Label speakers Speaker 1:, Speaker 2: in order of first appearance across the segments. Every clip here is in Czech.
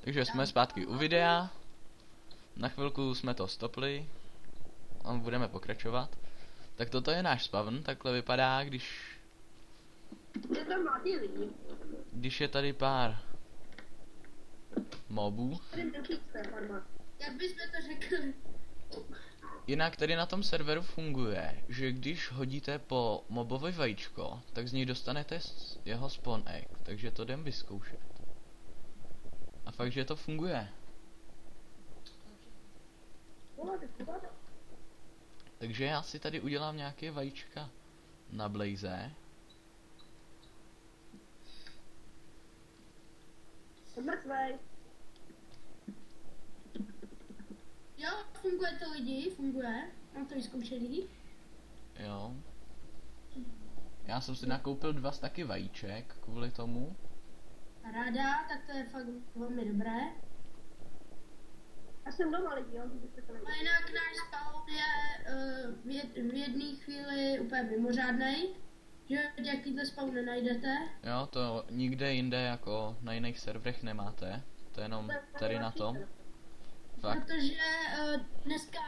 Speaker 1: Takže jsme zpátky u videa. Na chvilku jsme to stopli. A budeme pokračovat. Tak toto je náš spawn, takhle vypadá,
Speaker 2: Je tam mladý lidi.
Speaker 1: když je tady pár mobů.
Speaker 2: Jak bychom to řekli?
Speaker 1: Jinak tady na tom serveru funguje, že když hodíte po mobovi vajíčko, tak z něj dostanete jeho spawn egg, takže to jdem vyzkoušet. A fakt, že to funguje. Takže já si tady udělám nějaké vajíčka na Blaze.
Speaker 2: Mrtvej. Jo, funguje to lidi, funguje. Mám to vyzkoušený.
Speaker 1: Jo. Já jsem si nakoupil 2 staky vajíček kvůli tomu.
Speaker 2: Ráda, tak to je fakt velmi dobré. Já jsem doma lidi, jo, kdybyste to nevěděli. A jinak náš spawn je v jedné chvíli úplně mimořádnej, že jakýhle spawn nenajdete.
Speaker 1: Jo, to nikde jinde jako na jiných serverech nemáte. To je jenom tady na tom. Fakt.
Speaker 2: Protože dneska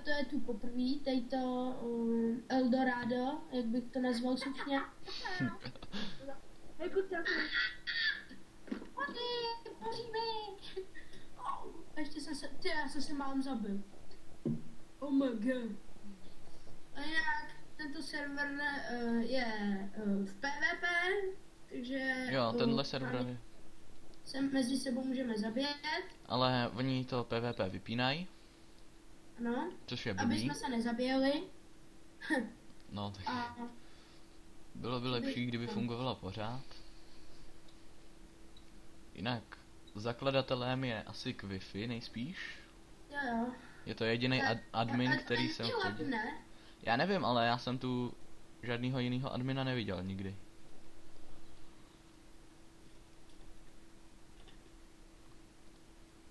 Speaker 2: to je tu poprvé, tady to Eldorado, jak bych to nazval slušně. A ještě já jsem se málem zabil. Oh my god. A jinak tento server je v PvP, takže...
Speaker 1: Jo, tenhle server je.
Speaker 2: Se mezi sebou můžeme zabíjet.
Speaker 1: Ale oni to PvP vypínají.
Speaker 2: Ano.
Speaker 1: Což je
Speaker 2: Aby
Speaker 1: blbý.
Speaker 2: jsme se nezabíjeli.
Speaker 1: No, tak
Speaker 2: A
Speaker 1: bylo by lepší, kdyby fungovalo pořád. Jinak zakladatelem je asi Quiffy nejspíš.
Speaker 2: jo.
Speaker 1: Je to jediný admin, který jsem chodil.
Speaker 2: Ne?
Speaker 1: Já nevím, ale já jsem tu žádného jiného admina neviděl nikdy.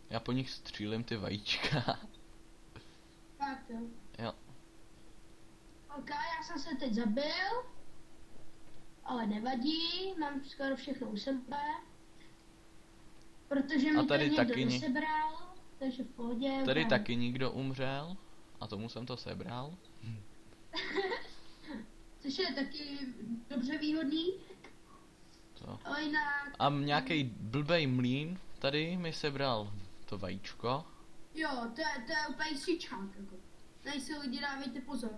Speaker 1: Já po nich střílím ty vajíčka.
Speaker 2: Fakt jo.
Speaker 1: Jo.
Speaker 2: Ok, já jsem se teď zabil. Ale nevadí, mám skoro všechno u sebe. Protože mi
Speaker 1: tady
Speaker 2: to
Speaker 1: taky
Speaker 2: někdo sebral, takže v pohodě.
Speaker 1: Tady
Speaker 2: úplně.
Speaker 1: taky nikdo umřel. A tomu jsem to sebral.
Speaker 2: Což je taky dobře výhodný.
Speaker 1: To.
Speaker 2: Ale jinak...
Speaker 1: A nějaký blbej mlýn tady mi sebral to vajíčko.
Speaker 2: Jo, to je úplně sičák, jako. Tady si lidi dávejte pozor.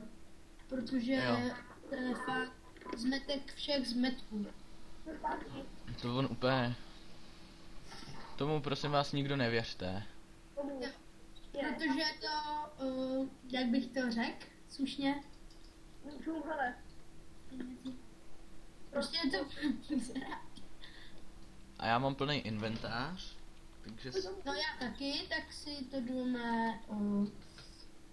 Speaker 2: Protože
Speaker 1: Jo.
Speaker 2: to je fakt zmetek všech zmetků.
Speaker 1: To on úplně... Tomu prosím vás nikdo nevěřte.
Speaker 2: Jo. Protože je to, jak bych to řekl, slušně. Prostě je to
Speaker 1: A já mám plný inventář. Takže
Speaker 2: no já taky, tak si to jdeme,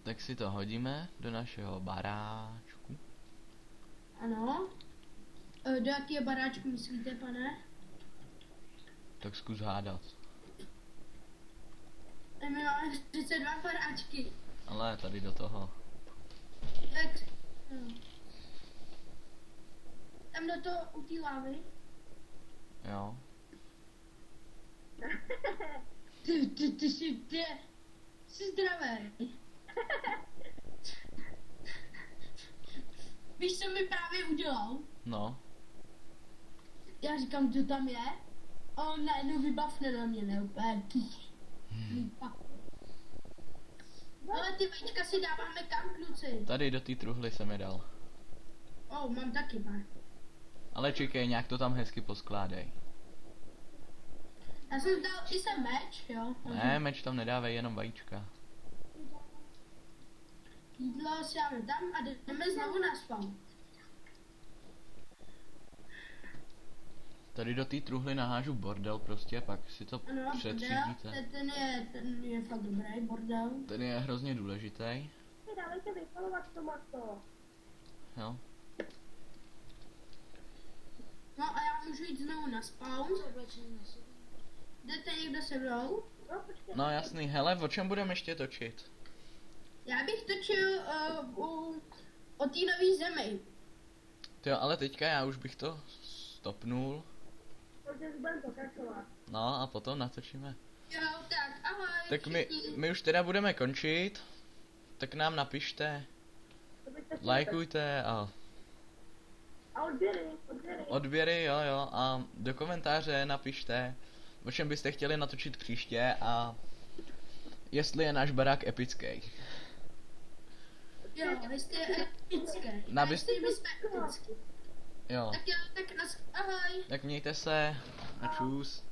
Speaker 1: tak si to hodíme do našeho baráčku.
Speaker 2: ano. Do jakého baráčku myslíte, pane?
Speaker 1: Tak zkus hádat.
Speaker 2: My máme 32 baráčky.
Speaker 1: Ale tady do toho.
Speaker 2: Tak, tam do toho u té lávy.
Speaker 1: Jo.
Speaker 2: Ty jsi zdravý. Víš, co mi právě udělal?
Speaker 1: No.
Speaker 2: Já říkám, kdo tam je? A on najednou vybavne na mě, ne úplně. Ale ty vajíčka si dáváme kam, kluci?
Speaker 1: Tady do té truhly jsem je dal.
Speaker 2: Mám taky pár.
Speaker 1: Ale čekej, nějak to tam hezky poskládej.
Speaker 2: Já jsem dal i sem meč, jo?
Speaker 1: Ne, meč tam nedávej, jenom vajíčka.
Speaker 2: Jídlo si dáme tam a jdeme znovu na spawn.
Speaker 1: Tady do té truhly nahážu bordel prostě, pak si to
Speaker 2: Ano, bordel,
Speaker 1: přetřídíte.
Speaker 2: ten je fakt dobrý, bordel.
Speaker 1: Ten je hrozně důležitý.
Speaker 2: Dávejte vypalovat tomato.
Speaker 1: Jo.
Speaker 2: No a já můžu jít znovu na spawn. Jdete někdo se mnou?
Speaker 1: No jasný, hele, o čem budeme ještě točit?
Speaker 2: Já bych točil o té nový zemi.
Speaker 1: Jo, ale teďka já už bych to stopnul.
Speaker 2: Protože budeme pokračovat.
Speaker 1: No a potom natočíme
Speaker 2: Jo, tak, ahoj.
Speaker 1: Tak
Speaker 2: všichni.
Speaker 1: my už teda budeme končit. Tak nám napište, lajkujte a
Speaker 3: A odběry.
Speaker 1: odběry, jo, a do komentáře napište, o čem byste chtěli natočit příště a jestli je náš barák epický.
Speaker 2: Jo, jestli je epické.
Speaker 1: Na
Speaker 2: A
Speaker 1: bys-
Speaker 2: jestli my jsme epický.
Speaker 1: Jo,
Speaker 2: Tak jo, tak ahoj.
Speaker 1: tak mějte se a čus.